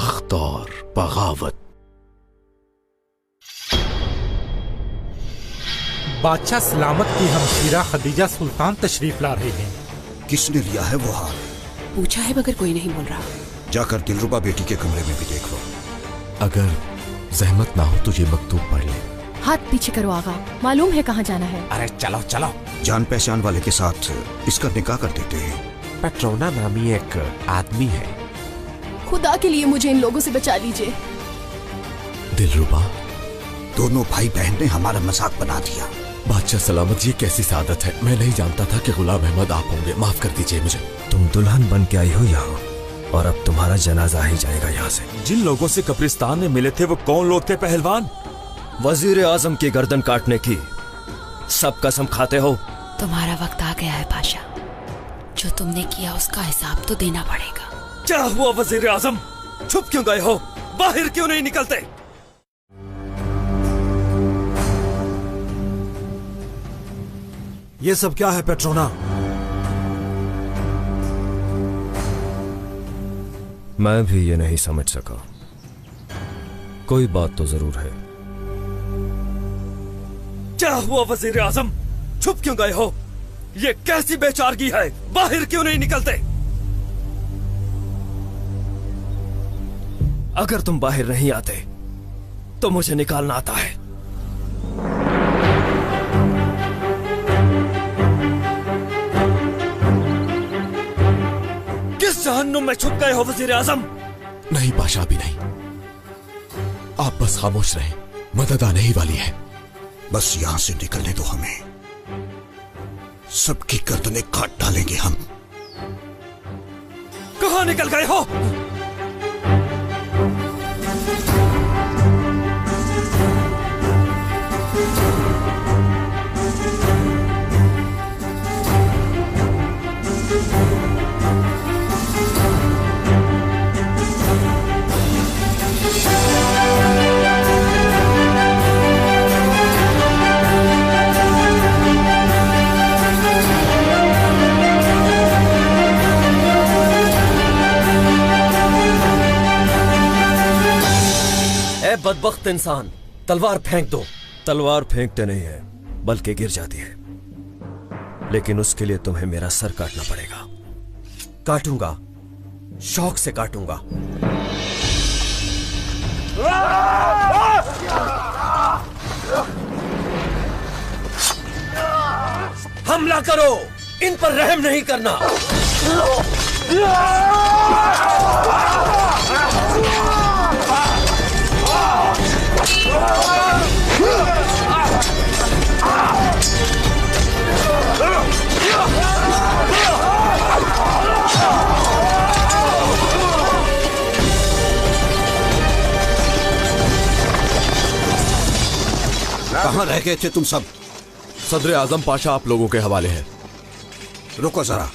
तख्त और बगावत। बादशाह सलामत की हमशीरा खदीजा सुल्तान तशरीफ ला रही हैं। किसने लिया है वो हार? पूछा है मगर कोई नहीं बोल रहा। जाकर दिलरुबा बेटी के कमरे में भी देख लो। अगर जहमत ना हो तो ये मकतूब पढ़ ले। हाथ पीछे करो आगा, मालूम है कहाँ जाना है। अरे चलो चलो। जान पहचान वाले के साथ इसका निकाह कर देते हैं। पेट्रोना नामी एक आदमी है। खुदा के लिए मुझे इन लोगों से बचा लीजिए। दिलरुबा, दोनों भाई बहन ने हमारा मजाक बना दिया। बादशाह सलामत, ये कैसी सादत है। मैं नहीं जानता था कि गुलाम अहमद आप होंगे। माफ कर दीजिए मुझे। तुम दुल्हन बन के आई हो यहाँ, और अब तुम्हारा जनाजा ही जाएगा यहाँ से। जिन लोगों से कब्रिस्तान में मिले थे वो कौन लोग थे पहलवान? वजीर आजम की गर्दन काटने की सब कसम खाते हो। तुम्हारा वक्त आ गया है पाशा। जो तुमने किया उसका हिसाब तो देना पड़ेगा। क्या हुआ वजीर आजम? छुप क्यों गए हो? बाहर क्यों नहीं निकलते? ये सब क्या है पेट्रोना? मैं भी ये नहीं समझ सका। कोई बात तो जरूर है। क्या हुआ वजीर आजम? छुप क्यों गए हो? ये कैसी बेचारगी है? बाहर क्यों नहीं निकलते? अगर तुम बाहर नहीं आते तो मुझे निकालना आता है। किस जहन्नुम में छुप गए हो वजीर आजम? नहीं पाशा, भी नहीं। आप बस खामोश रहें, मदद आने ही वाली है। बस यहां से निकलने दो हमें। सबकी गर्दनें काट डालेंगे हम। कहां निकल गए हो? बदबख्त इंसान, तलवार फेंक दो। तलवार फेंकते नहीं है बल्कि गिर जाती है, लेकिन उसके लिए तुम्हें मेरा सर काटना पड़ेगा। काटूंगा, शौक से काटूंगा। हमला करो, इन पर रहम नहीं करना। कहां रह गए थे तुम सब? सदर आजम पाशा आप लोगों के हवाले है। रुको जरा।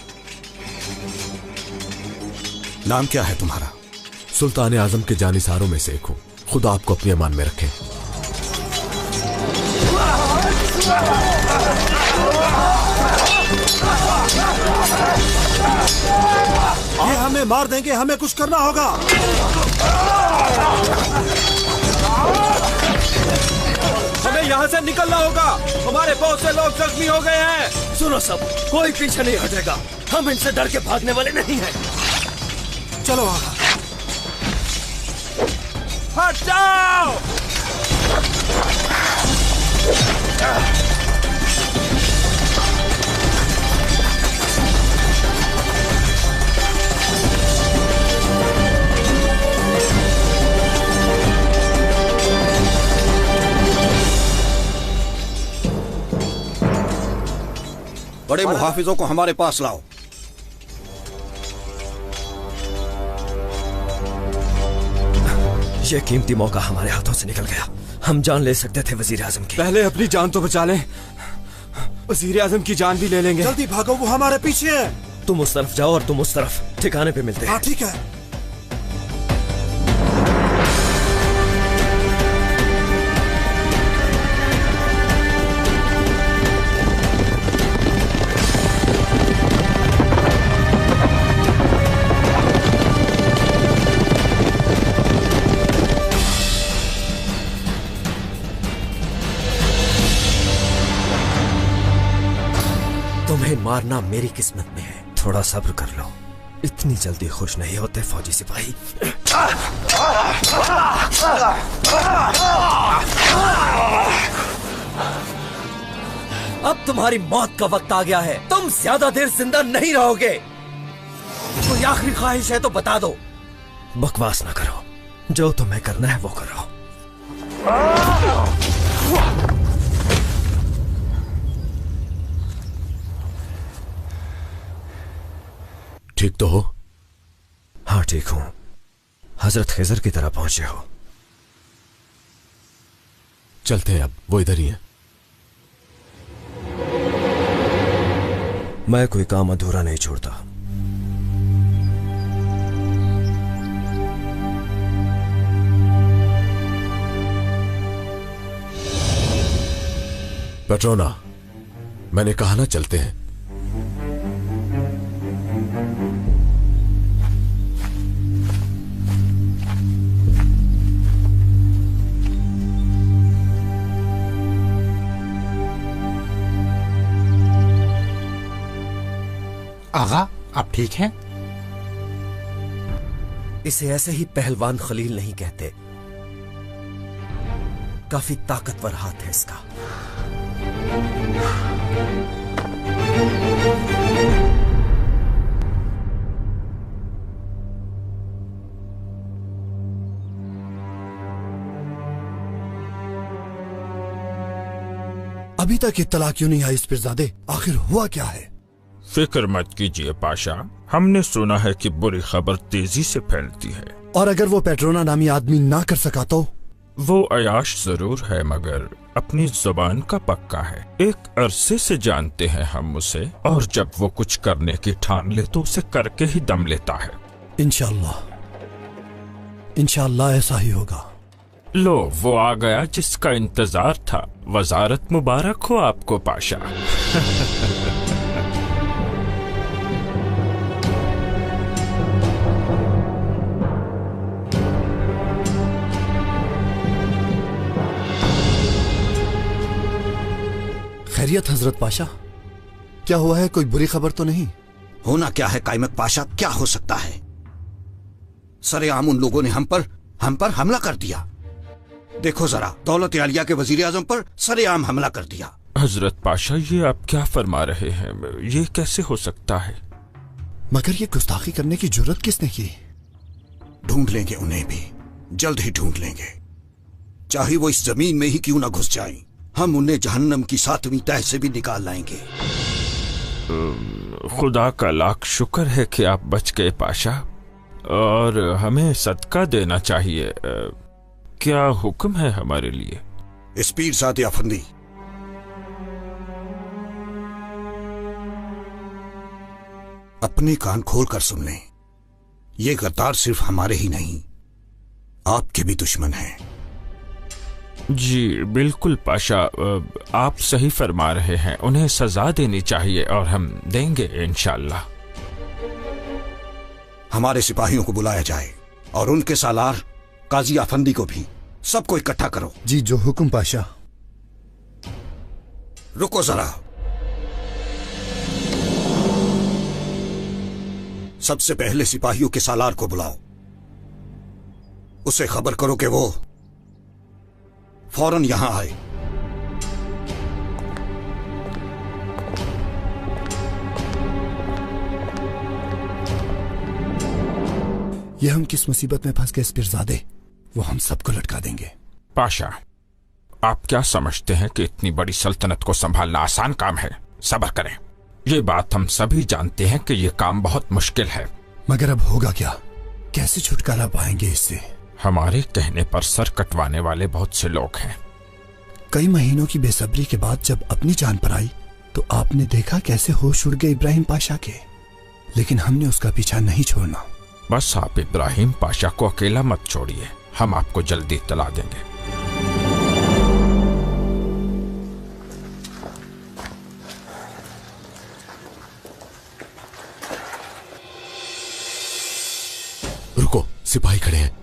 नाम क्या है तुम्हारा? सुल्तान आजम के जानिसारों में से एक हूं। खुदा आपको अपनी अमान में रखे। ये हमें मार देंगे, हमें कुछ करना होगा। हमें यहाँ से निकलना होगा। हमारे बहुत से लोग जख्मी हो गए हैं। सुनो सब, कोई पीछे नहीं हटेगा। हम इनसे डर के भागने वाले नहीं हैं। चलो आगा। हट जाओ! बड़े मुहाफिजों को हमारे पास लाओ। ये कीमती मौका हमारे हाथों से निकल गया। हम जान ले सकते थे वजीर आजम की। पहले अपनी जान तो बचा लें, वजीर आजम की जान भी ले लेंगे। जल्दी भागो, वो हमारे पीछे है। तुम उस तरफ जाओ और तुम उस तरफ। ठिकाने पे मिलते हैं। हाँ ठीक है। मारना मेरी किस्मत में है। थोड़ा सब्र कर लो, इतनी जल्दी खुश नहीं होते फौजी सिपाही। अब तुम्हारी मौत का वक्त आ गया है, तुम ज्यादा देर जिंदा नहीं रहोगे। कोई आखिरी ख्वाहिश है तो बता दो। बकवास ना करो, जो तुम्हें करना है वो करो। ठीक तो हो? हाँ ठीक हूं। हजरत खिजर की तरह पहुंचे हो। चलते हैं, अब वो इधर ही है। मैं कोई काम अधूरा नहीं छोड़ता। पेट्रोना, मैंने कहा ना चलते हैं। आगा, आप ठीक हैं? इसे ऐसे ही पहलवान खलील नहीं कहते, काफी ताकतवर हाथ है इसका। अभी तक इत्तला क्यों नहीं आई इस पिरजादे? आखिर हुआ क्या है? फिक्र मत कीजिए पाशा, हमने सुना है कि बुरी खबर तेजी से फैलती है। और अगर वो पेट्रोना नामी आदमी ना कर सका तो? वो अयाश जरूर है मगर अपनी जुबान का पक्का है। एक अरसे से जानते हैं हम उसे, और जब वो कुछ करने की ठान ले तो उसे करके ही दम लेता है। इंशाअल्लाह, इंशाअल्लाह ऐसा ही होगा। लो, वो आ गया जिसका इंतजार था। वजारत मुबारक हो आपको पाशा। खैरियत हजरत पाशा, क्या हुआ है? कोई बुरी खबर तो नहीं? होना क्या है कायमत पाशा, क्या हो सकता है? सरेआम उन लोगों ने हम पर हमला कर दिया। देखो जरा, दौलत आलिया के वजीर आजम पर सरेआम हमला कर दिया। हजरत पाशा, ये आप क्या फरमा रहे हैं? ये कैसे हो सकता है? मगर ये गुस्ताखी करने की जुर्रत किसने की? ढूंढ लेंगे उन्हें भी, जल्द ही ढूंढ लेंगे। चाहे वो इस जमीन में ही क्यों ना घुस जाएं, हम उन्हें जहन्नम की 7वीं तह से भी निकाल लाएंगे। खुदा का लाख शुक्र है कि आप बच गए पाशा, और हमें सदका देना चाहिए। क्या हुक्म है हमारे लिए? इस पीरजादे अफंदी, अपने कान खोल कर सुन लें। ये गद्दार सिर्फ हमारे ही नहीं, आपके भी दुश्मन हैं। जी बिल्कुल पाशा, आप सही फरमा रहे हैं। उन्हें सजा देनी चाहिए और हम देंगे इंशाअल्लाह। हमारे सिपाहियों को बुलाया जाए और उनके सालार काजी अफंदी को भी। सबको इकट्ठा करो। जी जो हुक्म पाशा। रुको जरा, सबसे पहले सिपाहियों के सालार को बुलाओ। उसे खबर करो कि वो फौरन यहां आए। ये हम किस मुसीबत में फंस गए इस पिरजादे? वो हम सबको लटका देंगे। पाशा, आप क्या समझते हैं कि इतनी बड़ी सल्तनत को संभालना आसान काम है? सब्र करें। ये बात हम सभी जानते हैं कि ये काम बहुत मुश्किल है। मगर अब होगा क्या? कैसे छुटकारा पाएंगे इससे? हमारे कहने पर सर कटवाने वाले बहुत से लोग हैं। कई महीनों की बेसब्री के बाद जब अपनी जान पर आई तो आपने देखा कैसे होश उड़ गए इब्राहिम पाशा के। लेकिन हमने उसका पीछा नहीं छोड़ना। बस आप इब्राहिम पाशा को अकेला मत छोड़िए, हम आपको जल्दी इत्तला देंगे। रुको, सिपाही खड़े हैं।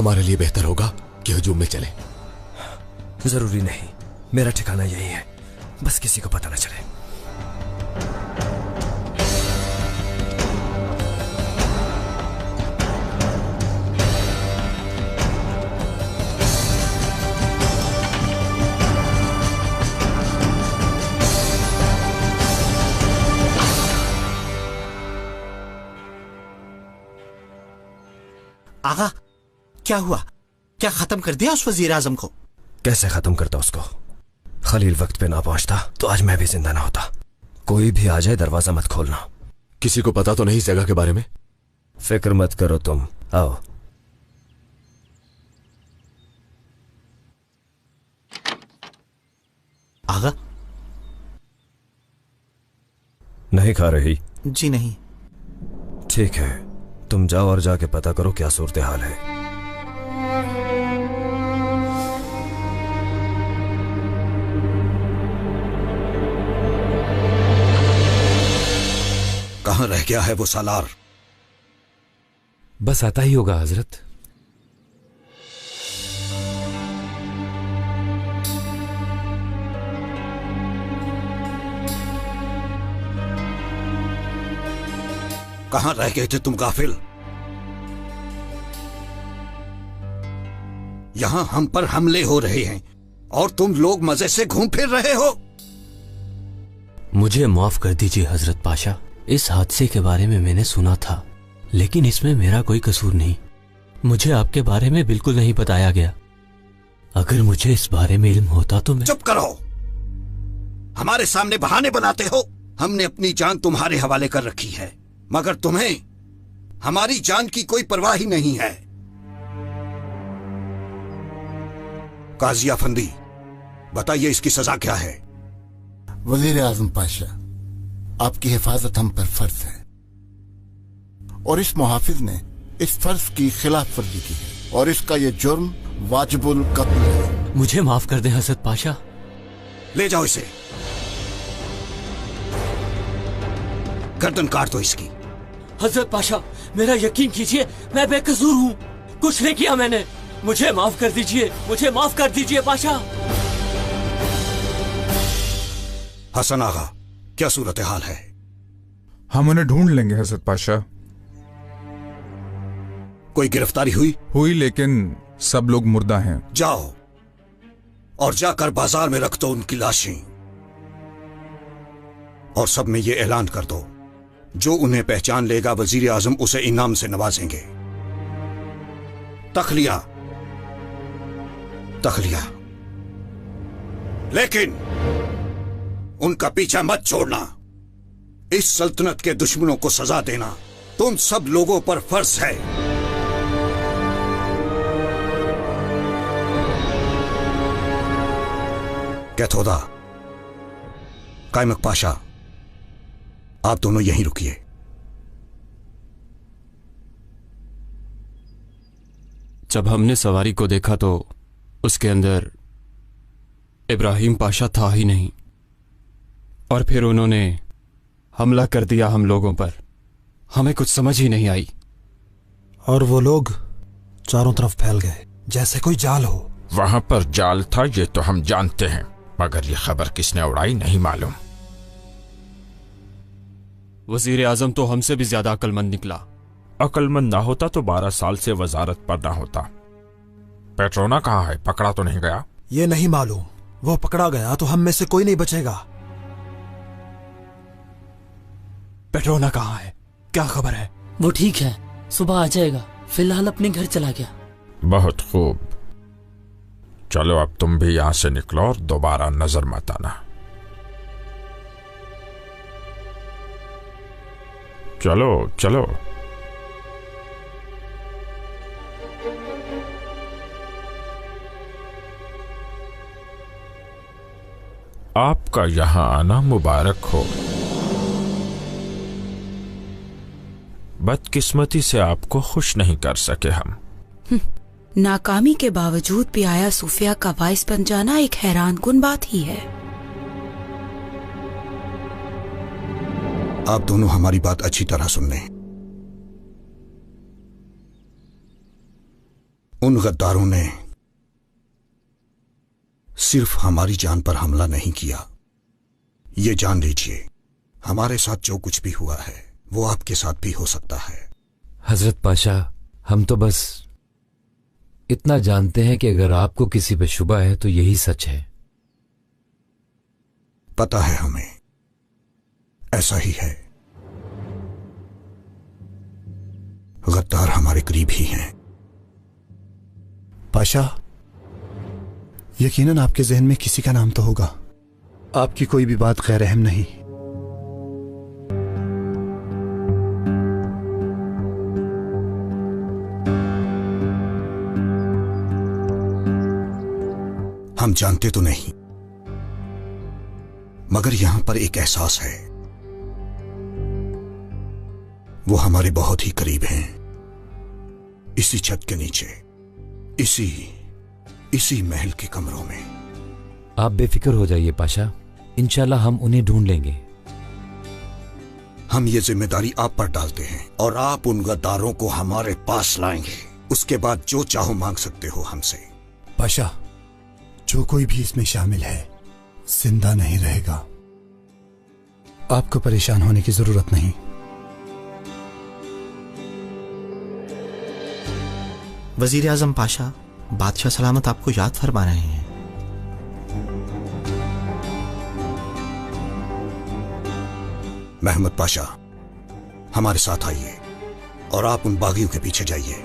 हमारे लिए बेहतर होगा कि हुजूम में चले। जरूरी नहीं, मेरा ठिकाना यही है, बस किसी को पता न चले। आगा, क्या हुआ? क्या खत्म कर दिया उस वजीर आजम को? कैसे खत्म करता उसको? खलील वक्त पे ना पहुंचता तो आज मैं भी जिंदा ना होता। कोई भी आ जाए दरवाजा मत खोलना। किसी को पता तो नहीं इस जगह के बारे में? फिक्र मत करो तुम, आओ। आगा, नहीं खा रही? जी नहीं। ठीक है, तुम जाओ और जाके पता करो क्या सूरत हाल है। कहां रह गया है वो सालार? बस आता ही होगा हजरत। कहां रह गए थे तुम गाफिल? यहां हम पर हमले हो रहे हैं और तुम लोग मजे से घूम फिर रहे हो। मुझे माफ कर दीजिए हजरत पाशा, इस हादसे के बारे में मैंने सुना था, लेकिन इसमें मेरा कोई कसूर नहीं। मुझे आपके बारे में बिल्कुल नहीं बताया गया। अगर मुझे इस बारे में इल्म होता तो मैं... चुप करो, हमारे सामने बहाने बनाते हो। हमने अपनी जान तुम्हारे हवाले कर रखी है, मगर तुम्हें हमारी जान की कोई परवाह ही नहीं है। काजी अफंदी, बताइए इसकी सजा क्या है? वजीर आजम पाशा, आपकी हिफाजत हम पर फर्ज है और इस मुहाफिज ने इस फर्ज की खिलाफ वर्जी की है और इसका ये जुर्म वाजिबुल कत्ल है। मुझे माफ कर दें हजरत पाशा। ले जाओ इसे, गर्दन काट दो इसकी। हजरत पाशा, मेरा यकीन कीजिए, मैं बेकसूर हूँ, कुछ नहीं किया मैंने। मुझे माफ कर दीजिए, मुझे माफ कर दीजिए पाशा। हसन आगा, क्या सूरत हाल है? हम उन्हें ढूंढ लेंगे हजरत पाशा। कोई गिरफ्तारी हुई? लेकिन सब लोग मुर्दा हैं। जाओ और जाकर बाजार में रख दो उनकी लाशें और सब में ये ऐलान कर दो, जो उन्हें पहचान लेगा वजीर आजम उसे इनाम से नवाजेंगे। तखलिया तखलिया, लेकिन उनका पीछा मत छोड़ना। इस सल्तनत के दुश्मनों को सजा देना तुम सब लोगों पर फर्ज है। कैथोदा, कायमक पाशा, आप दोनों यहीं रुकिए। जब हमने सवारी को देखा तो उसके अंदर इब्राहिम पाशा था ही नहीं, और फिर उन्होंने हमला कर दिया हम लोगों पर। हमें कुछ समझ ही नहीं आई और वो लोग चारों तरफ फैल गए जैसे कोई जाल हो। वहां पर जाल था ये तो हम जानते हैं, मगर ये खबर किसने उड़ाई नहीं मालूम। वजीर आजम तो हमसे भी ज्यादा अक्लमंद निकला। अक्लमंद ना होता तो 12 साल से वजारत पर ना होता। पेट्रोना कहाँ है? पकड़ा तो नहीं गया? ये नहीं मालूम, वो पकड़ा गया तो हम में से कोई नहीं बचेगा। पेट्रोना कहाँ है? क्या खबर है? वो ठीक है, सुबह आ जाएगा, फिलहाल अपने घर चला गया। बहुत खूब, चलो अब तुम भी यहां से निकलो और दोबारा नजर मत आना। चलो चलो। आपका यहां आना मुबारक हो। बदकिस्मती से आपको खुश नहीं कर सके हम। नाकामी के बावजूद भी आया सूफिया का वाइस बन जाना एक हैरानकुन बात ही है। आप दोनों हमारी बात अच्छी तरह सुन लें। उन गद्दारों ने सिर्फ हमारी जान पर हमला नहीं किया, ये जान लीजिए हमारे साथ जो कुछ भी हुआ है वो आपके साथ भी हो सकता है। हजरत पाशा, हम तो बस इतना जानते हैं कि अगर आपको किसी पे शुबा है तो यही सच है। पता है हमें, ऐसा ही है। गद्दार हमारे करीब ही हैं। पाशा, यकीनन आपके जहन में किसी का नाम तो होगा। आपकी कोई भी बात गैर अहम नहीं। हम जानते तो नहीं, मगर यहां पर एक एहसास है, वो हमारे बहुत ही करीब हैं। इसी छत के नीचे, इसी महल के कमरों में। आप बेफिक्र हो जाइए पाशा, इंशाल्लाह हम उन्हें ढूंढ लेंगे। हम ये जिम्मेदारी आप पर डालते हैं और आप उन गद्दारों को हमारे पास लाएंगे। उसके बाद जो चाहो मांग सकते हो हमसे। पाशा, जो कोई भी इसमें शामिल है जिंदा नहीं रहेगा। आपको परेशान होने की जरूरत नहीं। वजीर आजम पाशा, बादशाह सलामत आपको याद फरमा रहे हैं। महमूद पाशा, हमारे साथ आइए और आप उन बागियों के पीछे जाइए।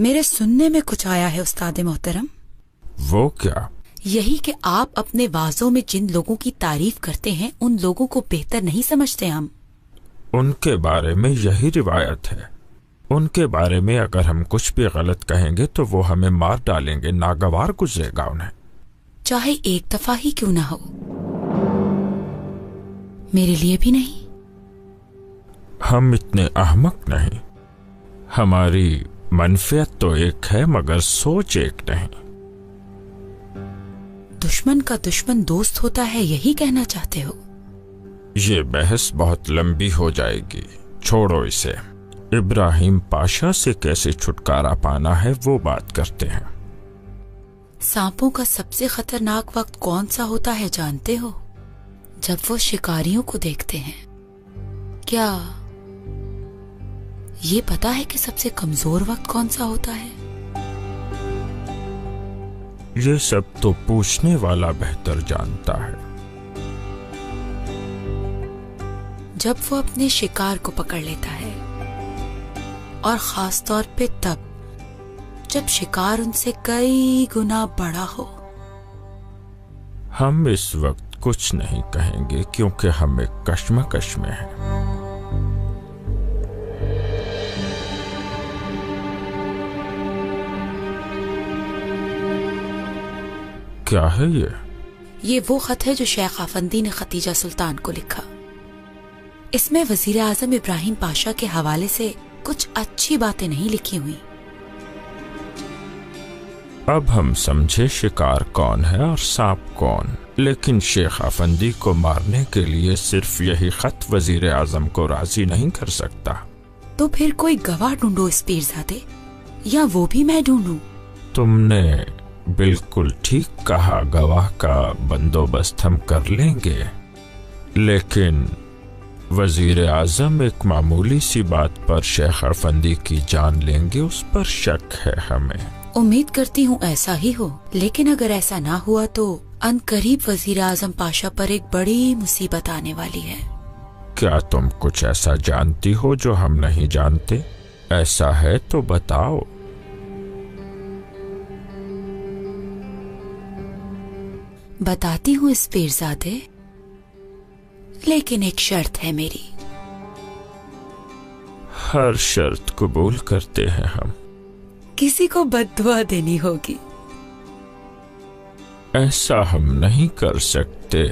मेरे सुनने में कुछ आया है उस्ताद मोहतरम। वो क्या? यही कि आप अपने वाज़ों में जिन लोगों की तारीफ करते हैं उन लोगों को बेहतर नहीं समझते हम। उनके बारे में यही रिवायत है। उनके बारे में अगर हम कुछ भी गलत कहेंगे तो वो हमें मार डालेंगे, नागवार गुजरेगा उन्हें। चाहे एक दफा ही क्यों ना हो, मेरे लिए भी नहीं। हम इतने अहमक नहीं। हमारी मनफियत तो एक है मगर सोच एक नहीं। दुश्मन का दुश्मन दोस्त होता है, यही कहना चाहते हो? ये बहस बहुत लंबी हो जाएगी, छोड़ो इसे। इब्राहिम पाशा से कैसे छुटकारा पाना है वो बात करते हैं। सांपों का सबसे खतरनाक वक्त कौन सा होता है जानते हो? जब वो शिकारियों को देखते हैं। क्या ये पता है कि सबसे कमजोर वक्त कौन सा होता है? ये सब तो पूछने वाला बेहतर जानता है। जब वो अपने शिकार को पकड़ लेता है, और खास तौर पे तब जब शिकार उनसे कई गुना बड़ा हो। हम इस वक्त कुछ नहीं कहेंगे क्योंकि हम एक कश्मकश में हैं। क्या है ये वो खत है जो शेख आफंदी ने खतीजा सुल्तान को लिखा। इसमें वजीर आजम इब्राहिम पाशा के हवाले से कुछ अच्छी बातें नहीं लिखी हुई। अब हम समझे शिकार कौन है और सांप कौन। लेकिन शेख आफंदी को मारने के लिए सिर्फ यही खत वजीर आजम को राजी नहीं कर सकता। तो फिर कोई गवाह ढूंढो इस पीरजादे, या वो भी मैं ढूंढूं? तुमने बिल्कुल ठीक कहा, गवाह का बंदोबस्त हम कर लेंगे। लेकिन वजीर आजम एक मामूली सी बात पर शेख आफंदी की जान लेंगे, उस पर शक है हमें। उम्मीद करती हूँ ऐसा ही हो, लेकिन अगर ऐसा ना हुआ तो अनकरीब वजीर आजम पाशा पर एक बड़ी मुसीबत आने वाली है। क्या तुम कुछ ऐसा जानती हो जो हम नहीं जानते? ऐसा है तो बताओ। बताती हूँ इस पीरजादे, लेकिन एक शर्त है मेरी। हर शर्त कबूल करते हैं हम। किसी को बद्दुआ देनी होगी। ऐसा हम नहीं कर सकते,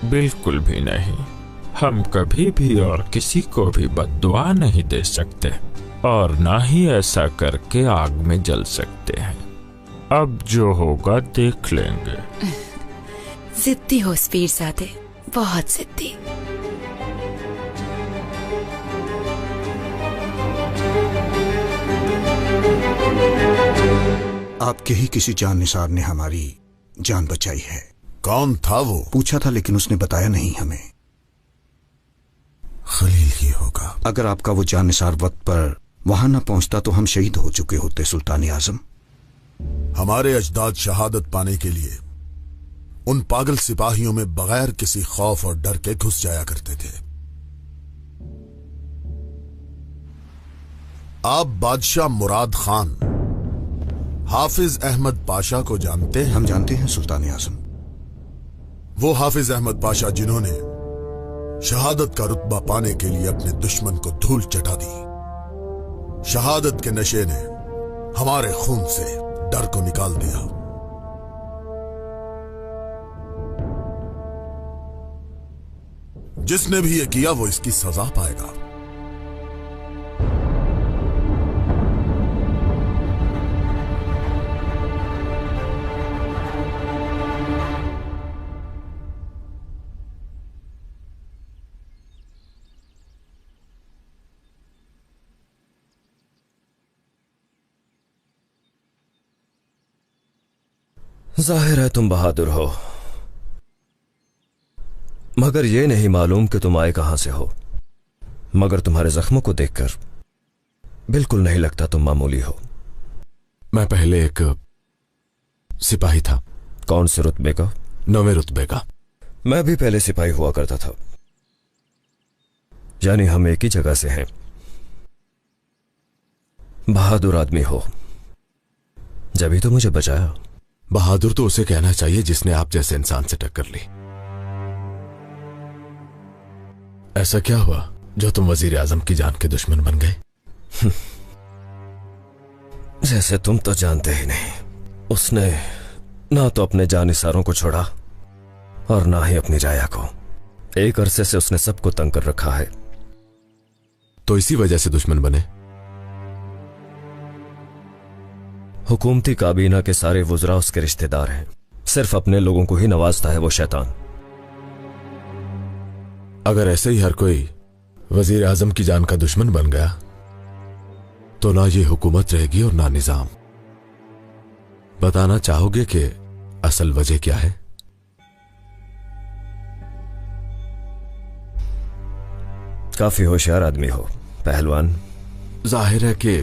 बिल्कुल भी नहीं। हम कभी भी और किसी को भी बद्दुआ नहीं दे सकते, और ना ही ऐसा करके आग में जल सकते हैं। अब जो होगा देख लेंगे। जिद्दी हो पीरजादे, बहुत जिद्दी। आपके ही किसी जान निसार ने हमारी जान बचाई है। कौन था वो? पूछा था लेकिन उसने बताया नहीं हमें। खलील ही होगा। अगर आपका वो जान निसार वक्त पर वहां न पहुंचता तो हम शहीद हो चुके होते सुल्तान आजम। हमारे अजदाद शहादत पाने के लिए उन पागल सिपाहियों में बगैर किसी खौफ और डर के घुस जाया करते थे। आप बादशाह मुराद खान हाफिज अहमद पाशा को जानते हैं? हम जानते हैं सुल्तान आजम। वो हाफिज अहमद पाशा जिन्होंने शहादत का रुतबा पाने के लिए अपने दुश्मन को धूल चटा दी। शहादत के नशे ने हमारे खून से डर को निकाल दिया। जिसने भी ये किया वो इसकी सजा पाएगा। जाहिर है तुम बहादुर हो, मगर यह नहीं मालूम कि तुम आए कहां से हो। मगर तुम्हारे जख्मों को देखकर बिल्कुल नहीं लगता तुम मामूली हो। मैं पहले एक सिपाही था। कौन से रुतबे का? 9वें रुतबे का। मैं भी पहले सिपाही हुआ करता था। यानी हम एक ही जगह से हैं। बहादुर आदमी हो, जभी तो मुझे बचाया। बहादुर तो उसे कहना चाहिए जिसने आप जैसे इंसान से टक्कर ली। ऐसा क्या हुआ जो तुम वजीर आजम की जान के दुश्मन बन गए? जैसे तुम तो जानते ही नहीं, उसने ना तो अपने जानिसारों को छोड़ा और ना ही अपनी राया को। एक अरसे से उसने सबको तंग कर रखा है। तो इसी वजह से दुश्मन बने? हुकूमती काबीना के सारे वुज़रा उसके रिश्तेदार हैं। सिर्फ अपने लोगों को ही नवाजता है वो शैतान। अगर ऐसे ही हर कोई वजीर आजम की जान का दुश्मन बन गया तो ना ये हुकूमत रहेगी और ना निजाम। बताना चाहोगे कि असल वजह क्या है? काफी होशियार आदमी हो पहलवान। जाहिर है कि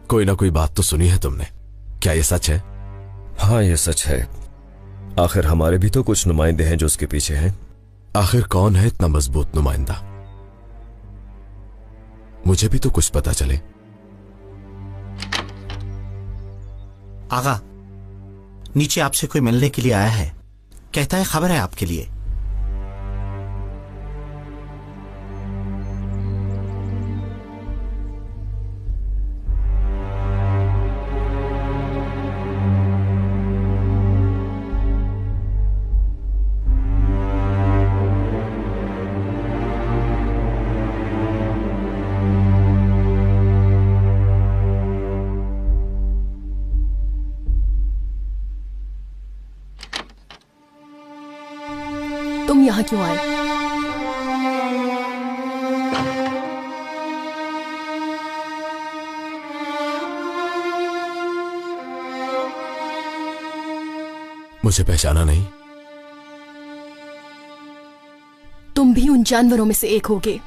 कोई ना कोई बात तो सुनी है तुमने। क्या ये सच है? हाँ ये सच है। आखिर हमारे भी तो कुछ नुमाइंदे हैं जो उसके पीछे हैं। आखिर कौन है इतना मजबूत नुमाइंदा? मुझे भी तो कुछ पता चले। आगा, नीचे आपसे कोई मिलने के लिए आया है। कहता है खबर है आपके लिए। तुम यहां क्यों आए? मुझे पहचाना नहीं? तुम भी उन जानवरों में से एक होगे।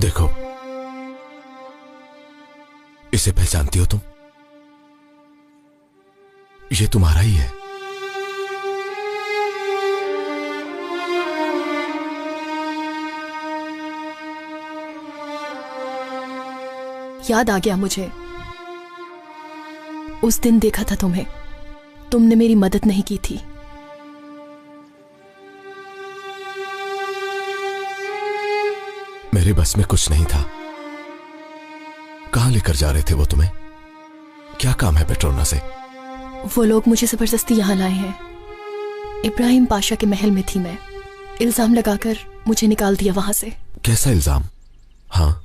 देखो, इसे पहचानती हो तुम? ये तुम्हारा ही है। याद आ गया मुझे। उस दिन देखा था तुम्हें। तुमने मेरी मदद नहीं की थी। मेरे बस में कुछ नहीं था। कहां लेकर जा रहे थे वो तुम्हें? क्या काम है पेट्रोना से? वो लोग मुझे जबरदस्ती यहां लाए हैं। इब्राहिम पाशा के महल में थी मैं। इल्जाम लगाकर मुझे निकाल दिया वहां से। कैसा इल्जाम? हाँ,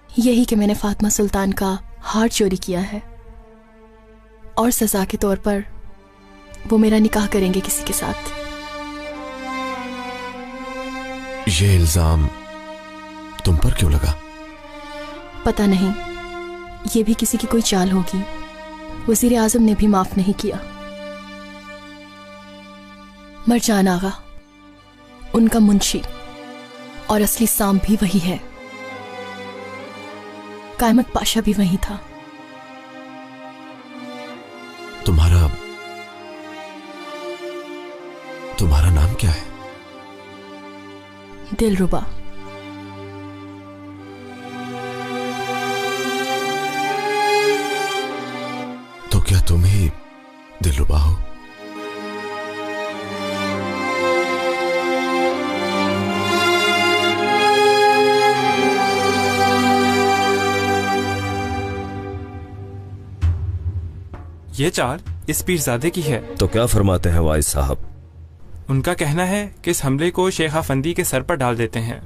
यही कि मैंने फातिमा सुल्तान का हार चोरी किया है और सजा के तौर पर वो मेरा निकाह करेंगे किसी के साथ। ये इल्जाम तुम पर क्यों लगा? पता नहीं, ये भी किसी की कोई चाल होगी। वजीर आजम ने भी माफ नहीं किया। मरजान आगा, उनका मुंशी और असली साम भी वही है। कायमत पाशा भी वही था। तुम्हारा नाम क्या है? दिलरुबा। तो क्या तुम ही दिलरुबा हो? ये चाल इस पीरजादे की है। तो क्या फरमाते हैं वाइस साहब? उनका कहना है कि इस हमले को शेख अफंदी के सर पर डाल देते हैं,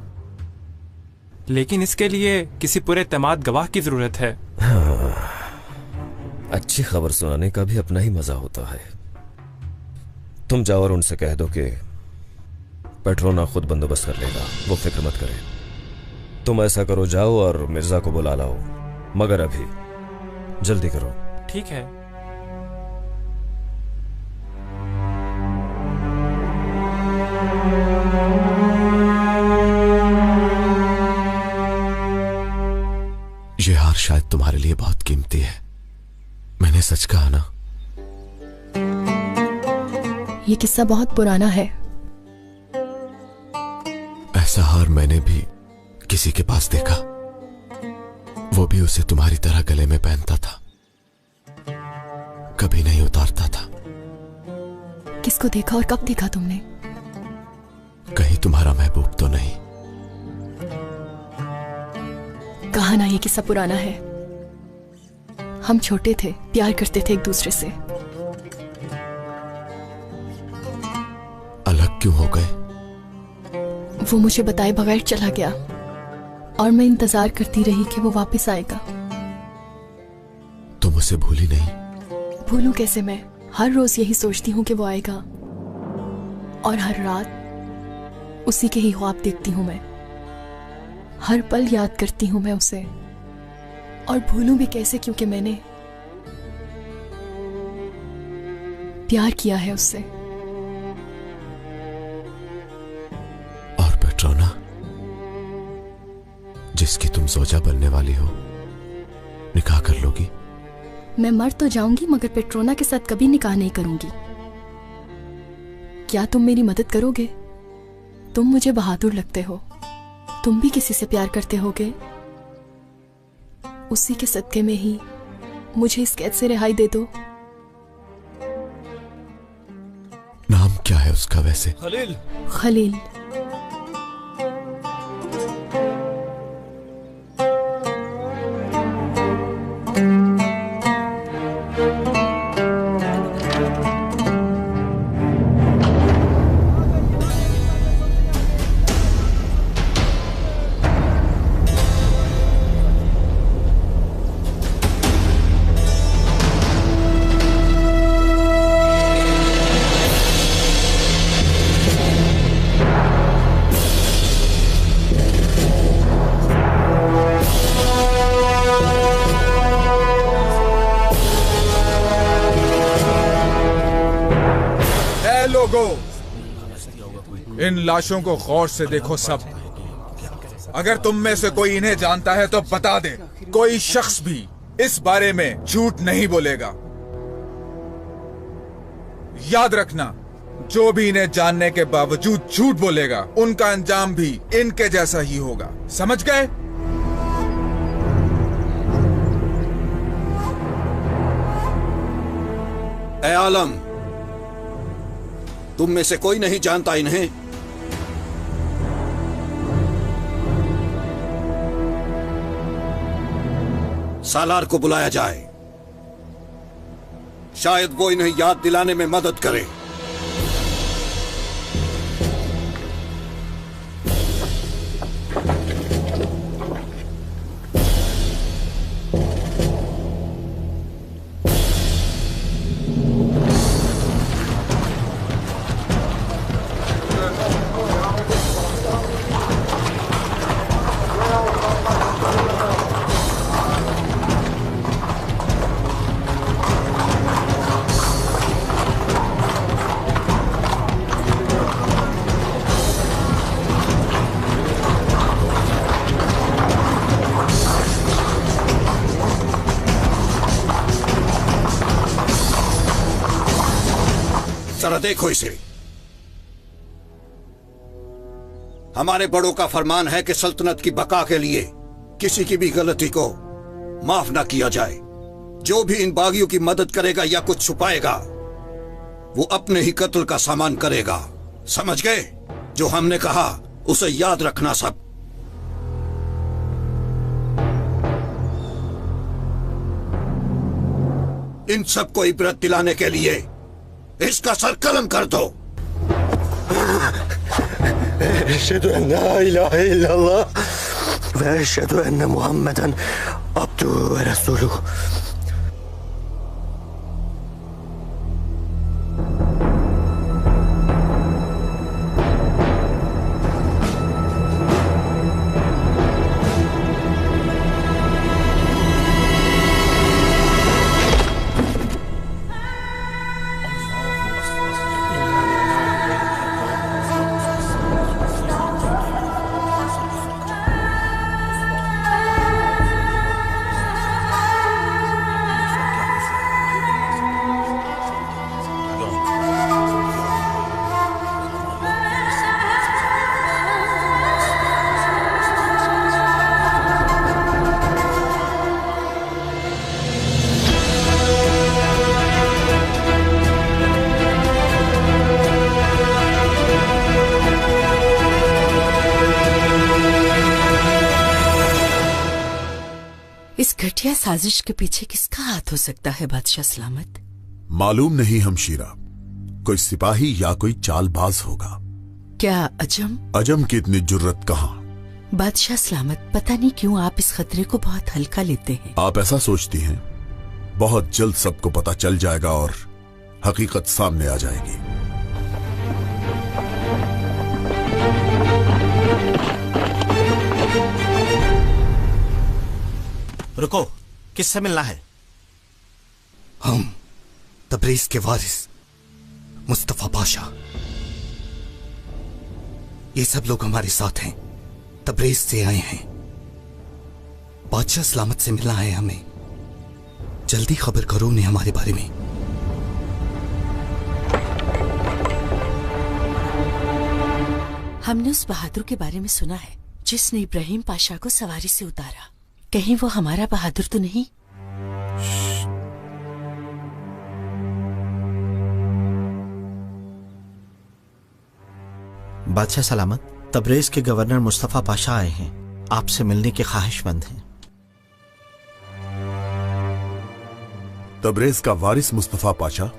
लेकिन इसके लिए किसी पूरे एतमाद गवाह की जरूरत है। हाँ, अच्छी खबर सुनाने का भी अपना ही मजा होता है। तुम जाओ और उनसे कह दो कि पेट्रोना खुद बंदोबस्त कर लेगा, वो फिक्र मत करे। तुम ऐसा करो, जाओ और मिर्जा को बुला लाओ, मगर अभी जल्दी करो। ठीक है। ये हार शायद तुम्हारे लिए बहुत कीमती है। मैंने सच कहा ना? ये किस्सा बहुत पुराना है। ऐसा हार मैंने भी किसी के पास देखा, वो भी उसे तुम्हारी तरह गले में पहनता था, कभी नहीं उतारता था। किसको देखा और कब देखा तुमने? कहीं तुम्हारा महबूब तो नहीं? कहा ना, ये किस्सा पुराना है। हम छोटे थे, प्यार करते थे एक दूसरे से। अलग क्यों हो गए? वो मुझे बताए बगैर चला गया और मैं इंतजार करती रही कि वो वापस आएगा। तुम उसे भूली नहीं? भूलूं कैसे मैं? हर रोज यही सोचती हूँ कि वो आएगा और हर रात उसी के ही ख्वाब देखती हूँ मैं। हर पल याद करती हूँ मैं उसे, और भूलूं भी कैसे, क्योंकि मैंने प्यार किया है उससे। और पेट्रोना, जिसकी तुम जोजा बनने वाली हो, निकाह कर लोगी? मैं मर तो जाऊंगी, मगर पेट्रोना के साथ कभी निकाह नहीं करूंगी। क्या तुम मेरी मदद करोगे? तुम मुझे बहादुर लगते हो। तुम भी किसी से प्यार करते होगे। उसी के सदके में ही मुझे इस कैद से रिहाई दे दो। नाम क्या है उसका वैसे? खलील। खलील। इन लाशों को गौर से देखो सब। अगर तुम में से कोई इन्हें जानता है तो बता दे। कोई शख्स भी इस बारे में झूठ नहीं बोलेगा। याद रखना, जो भी इन्हें जानने के बावजूद झूठ बोलेगा, उनका अंजाम भी इनके जैसा ही होगा। समझ गए? ए आलम, तुम में से कोई नहीं जानता इन्हें? सालार को बुलाया जाए, शायद वो इन्हें याद दिलाने में मदद करे। जरा देखो इसे। हमारे बड़ों का फरमान है कि सल्तनत की बका के लिए किसी की भी गलती को माफ ना किया जाए। जो भी इन बागियों की मदद करेगा या कुछ छुपाएगा वो अपने ही कत्ल का सामान करेगा। समझ गए? जो हमने कहा उसे याद रखना सब। इन सबको इबरत दिलाने के लिए इसका सर कलम कर दो। अशहदु अन्ना ला इलाहा इल्लल्लाह व अशहदु अन्ना मुहम्मदन अब्दुहु व रसूलुहु। इस घटिया साजिश के पीछे किसका हाथ हो सकता है बादशाह सलामत? मालूम नहीं हमशीरा, कोई सिपाही या कोई चालबाज होगा। क्या अजम? अजम की इतनी जुर्रत कहाँ? बादशाह सलामत, पता नहीं क्यों आप इस खतरे को बहुत हल्का लेते हैं। आप ऐसा सोचती हैं? बहुत जल्द सबको पता चल जाएगा और हकीकत सामने आ जाएगी। रुको, किससे मिलना है? हम तबरेज के वारिस मुस्तफा पाशा। ये सब लोग हमारे साथ हैं, तबरेज से आए हैं। बादशाह सलामत से मिलना है हमें। जल्दी खबर करो उन्हें हमारे बारे में। हमने उस बहादुर के बारे में सुना है जिसने इब्राहिम पाशा को सवारी से उतारा। कहीं वो हमारा बहादुर तो नहीं? बादशाह सलामत, तबरेज के गवर्नर मुस्तफा पाशा आए हैं, आपसे मिलने के ख्वाहिशमंद हैं। तबरेज का वारिस मुस्तफा पाशा?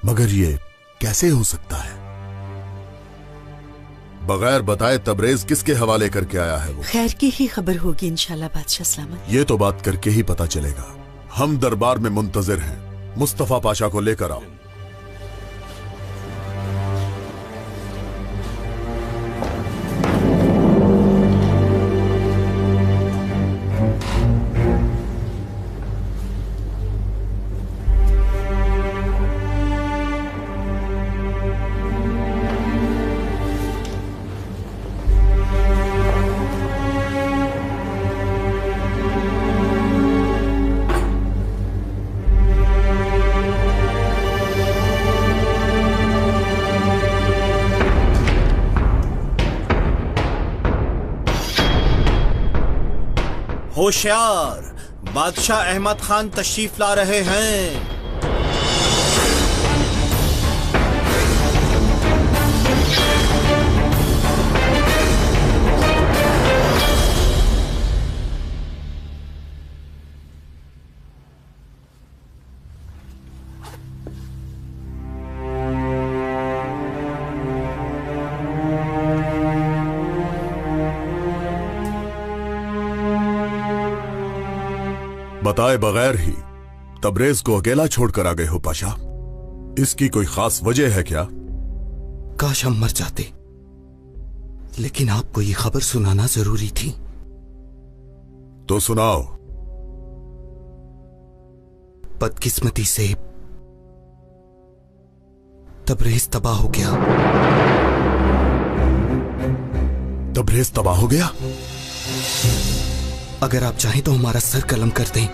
मगर ये कैसे हो सकता है? बगैर बताए तबरेज किसके हवाले करके आया है वो? खैर की ही खबर होगी इंशाल्लाह बादशाह सलामत। ये तो बात करके ही पता चलेगा। हम दरबार में मुंतजिर हैं। मुस्तफा पाशा को लेकर आओ। होशियार, बादशाह अहमद खान तशरीफ ला रहे हैं। बताए बगैर ही तबरेज को अकेला छोड़कर आ गए हो पाशा। इसकी कोई खास वजह है क्या? काश हम मर जाते, लेकिन आपको ये खबर सुनाना जरूरी थी। तो सुनाओ। बदकिस्मती से तबरेज तबाह हो गया। तबरेज तबाह हो गया? अगर आप चाहें तो हमारा सर कलम कर दें,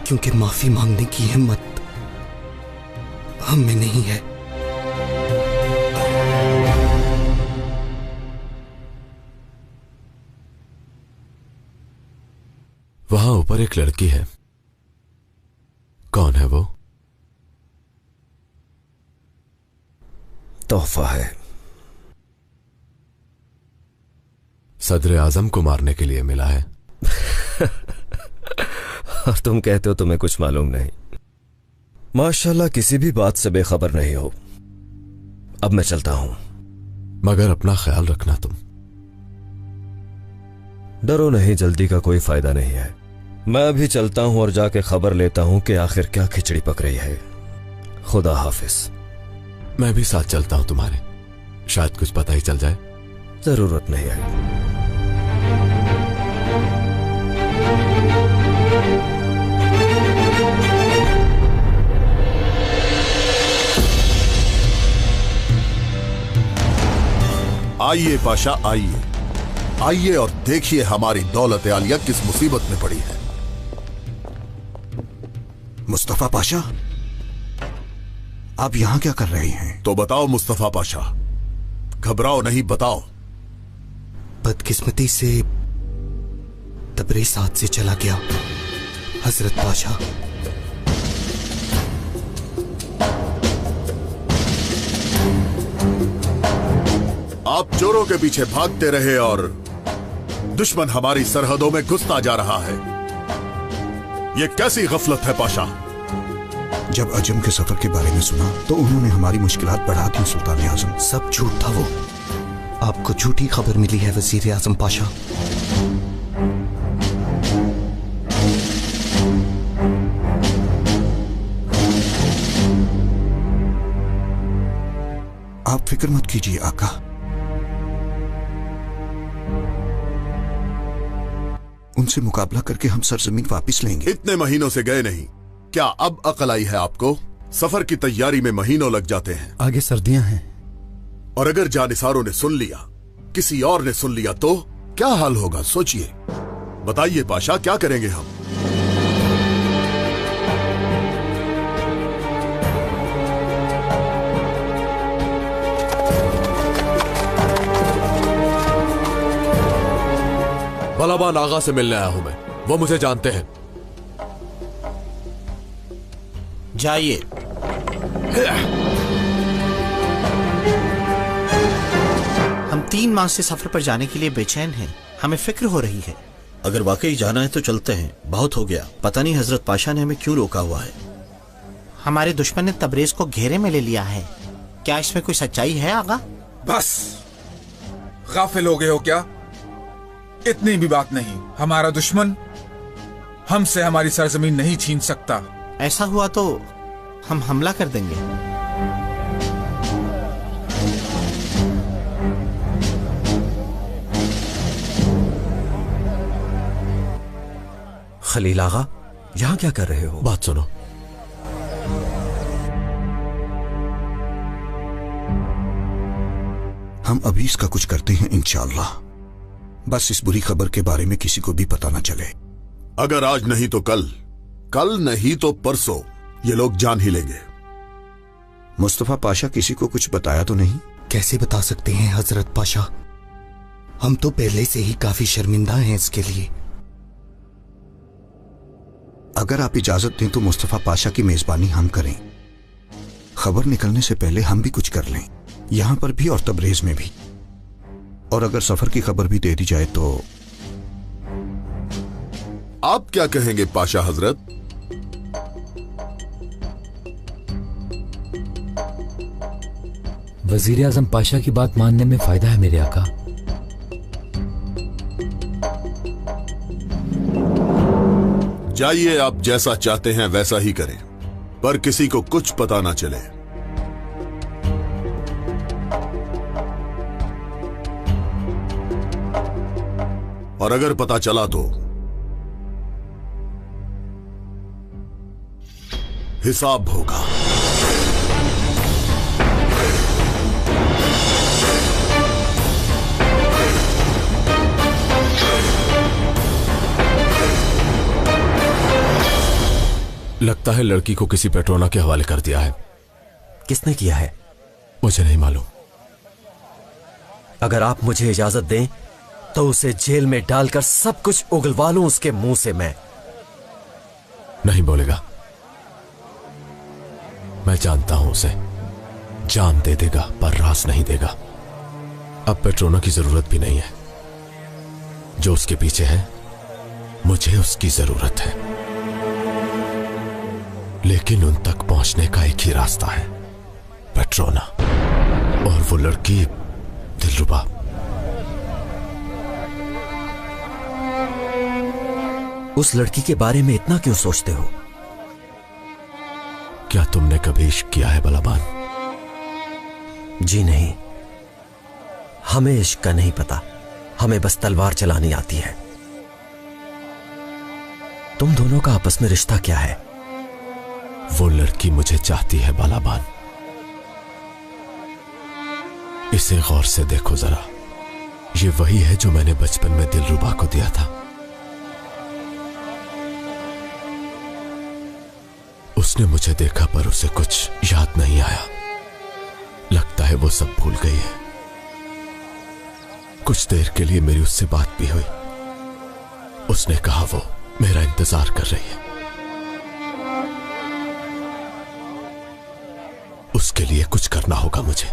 क्योंकि माफी मांगने की हिम्मत हम में नहीं है। वहां ऊपर एक लड़की है, कौन है वो? तोहफा है। सदर आजम को मारने के लिए मिला है। और तुम कहते हो तुम्हें कुछ मालूम नहीं। माशाल्लाह किसी भी बात से बेखबर नहीं हो। अब मैं चलता हूं। मगर अपना ख्याल रखना तुम। डरो नहीं, जल्दी का कोई फायदा नहीं है। मैं अभी चलता हूं और जाके खबर लेता हूं कि आखिर क्या खिचड़ी पक रही है। खुदा हाफिज। मैं भी साथ चलता हूं तुम्हारे, शायद कुछ पता ही चल जाए। जरूरत नहीं है। आइए पाशा, आइए आइए और देखिए हमारी दौलत आलिया किस मुसीबत में पड़ी है। मुस्तफा पाशा, आप यहां क्या कर रहे हैं? तो बताओ मुस्तफा पाशा, घबराओ नहीं, बताओ। बदकिस्मती से तबरेज हाथ से चला गया हजरत पाशा। आप चोरों के पीछे भागते रहे और दुश्मन हमारी सरहदों में घुसता जा रहा है। यह कैसी गफलत है पाशा? जब अजम के सफर के बारे में सुना तो उन्होंने हमारी मुश्किलात बढ़ा दी सुल्तान आजम। सब झूठ था वो। आपको झूठी खबर मिली है वजीर आजम पाशा। आप फिक्र मत कीजिए आका, उनसे मुकाबला करके हम सरजमीन वापस लेंगे। इतने महीनों से गए नहीं, क्या अब अकल आई है आपको? सफर की तैयारी में महीनों लग जाते हैं। आगे सर्दियां हैं। और अगर जानिसारों ने सुन लिया, किसी और ने सुन लिया तो क्या हाल होगा? सोचिए, बताइए पाशा, क्या करेंगे हम? बलाबान आगा से मिलने आया हूं मैं, वो मुझे जानते हैं। जाइए। हम 3 माह से सफर पर जाने के लिए बेचैन हैं। हमें फिक्र हो रही है। अगर वाकई जाना है तो चलते हैं, बहुत हो गया। पता नहीं हजरत पाशा ने हमें क्यों रोका हुआ है। हमारे दुश्मन ने तबरेज को घेरे में ले लिया है। क्या इसमें कोई सच्चाई है आगा? बस गाफिल हो गए हो क्या? इतनी भी बात नहीं। हमारा दुश्मन हमसे हमारी सरजमीन नहीं छीन सकता। ऐसा हुआ तो हम हमला कर देंगे। खलील आगा, यहां क्या कर रहे हो? बात सुनो। हम अभी इसका कुछ करते हैं इंशाअल्लाह। बस इस बुरी खबर के बारे में किसी को भी पता ना चले। अगर आज नहीं तो कल, कल नहीं तो परसों ये लोग जान ही लेंगे। मुस्तफा पाशा किसी को कुछ बताया तो नहीं? कैसे बता सकते हैं हजरत पाशा, हम तो पहले से ही काफी शर्मिंदा हैं इसके लिए। अगर आप इजाजत दें तो मुस्तफा पाशा की मेजबानी हम करें। खबर निकलने से पहले हम भी कुछ कर लें, यहां पर भी और तबरेज में भी। और अगर सफर की खबर भी दे दी जाए तो? आप क्या कहेंगे पाशा हजरत? वजीर आजम पाशा की बात मानने में फायदा है मेरे आका। जाइए, आप जैसा चाहते हैं वैसा ही करें, पर किसी को कुछ पता ना चले। और अगर पता चला तो हिसाब होगा। लगता है लड़की को किसी पेट्रोना के हवाले कर दिया है। किसने किया है? मुझे नहीं मालूम। अगर आप मुझे इजाजत दें तो उसे जेल में डालकर सब कुछ उगलवा लूं उसके मुंह से। मैं नहीं बोलेगा। मैं जानता हूं उसे। जान दे देगा पर राज नहीं देगा। अब पेट्रोना की जरूरत भी नहीं है। जो उसके पीछे है मुझे उसकी जरूरत है। लेकिन उन तक पहुंचने का एक ही रास्ता है, पेट्रोना। और वो लड़की दिलरुबा। उस लड़की के बारे में इतना क्यों सोचते हो? क्या तुमने कभी इश्क किया है बलाबान? जी नहीं, हमें इश्क का नहीं पता। हमें बस तलवार चलानी आती है। तुम दोनों का आपस में रिश्ता क्या है? वो लड़की मुझे चाहती है बालाबान। इसे गौर से देखो जरा। ये वही है जो मैंने बचपन में दिलरुबा को दिया था। उसने मुझे देखा पर उसे कुछ याद नहीं आया। लगता है वो सब भूल गई है। कुछ देर के लिए मेरी उससे बात भी हुई। उसने कहा वो मेरा इंतजार कर रही है। उसके लिए कुछ करना होगा मुझे।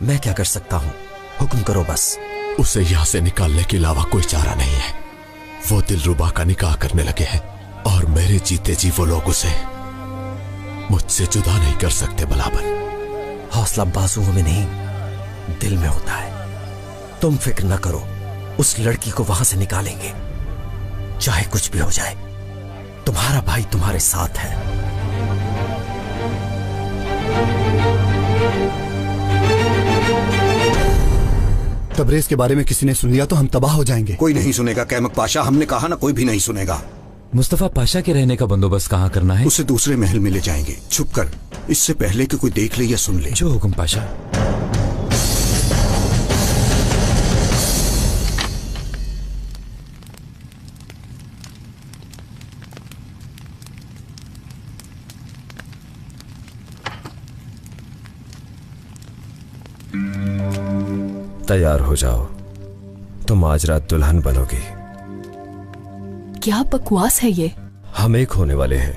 मैं क्या कर सकता हूं? हुक्म करो बस। उसे यहां से निकालने के अलावा कोई चारा नहीं है। वो दिलरुबा का निकाह करने लगे हैं और मेरे जीते जी वो लोग उसे मुझसे जुदा नहीं कर सकते बलाबन। हौसला बाजुओं में नहीं, दिल में होता है। तुम फिक्र न करो, उस लड़की को वहां से निकालेंगे। चाहे कुछ भी हो जाए, तुम्हारा भाई तुम्हारे साथ है। तबरेज के बारे में किसी ने सुन लिया तो हम तबाह हो जाएंगे। कोई नहीं सुनेगा कैमक पाशा। हमने कहा ना, कोई भी नहीं सुनेगा। मुस्तफा पाशा के रहने का बंदोबस्त कहाँ करना है? उसे दूसरे महल में ले जाएंगे, छुप कर, इससे पहले कि कोई देख ले या सुन ले। जो हुक्म पाशा। तैयार हो जाओ, तुम आज रात दुल्हन बनोगी। क्या बकवास है ये? हम एक होने वाले हैं।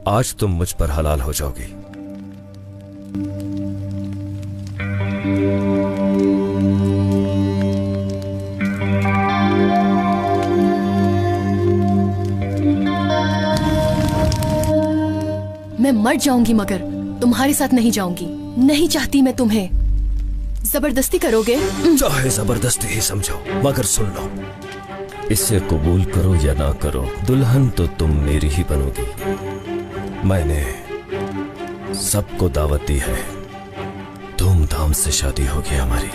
आज तुम मुझ पर हलाल हो जाओगी। मैं मर जाऊंगी मगर तुम्हारे साथ नहीं जाऊंगी। नहीं चाहती मैं तुम्हें। जबरदस्ती करोगे? चाहे जबरदस्ती ही समझो, मगर सुन लो, इसे कबूल करो या ना करो, दुल्हन तो तुम मेरी ही बनोगी। मैंने सबको दावत दी है। धूमधाम से शादी होगी हमारी।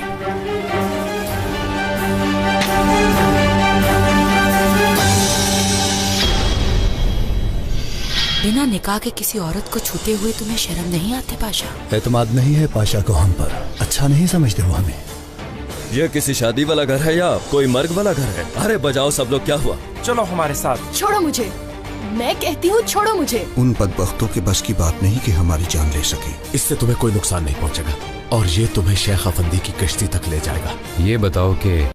बिना निकाह के किसी औरत को छूते हुए तुम्हें शर्म नहीं आती पाशा? एतमाद नहीं है पाशा को हम पर। अच्छा नहीं समझते वो हमें। यह किसी शादी वाला घर है या कोई मर्ग वाला घर है? अरे बजाओ सब लोग, क्या हुआ? चलो हमारे साथ। छोड़ो मुझे, मैं कहती हूँ छोड़ो मुझे। उन बदबख्तों के बस की बात नहीं कि हमारी जान ले सके। इससे तुम्हें कोई नुकसान नहीं पहुंचेगा और ये तुम्हें शेख अफंदी की कश्ती तक ले जाएगा। ये बताओ कि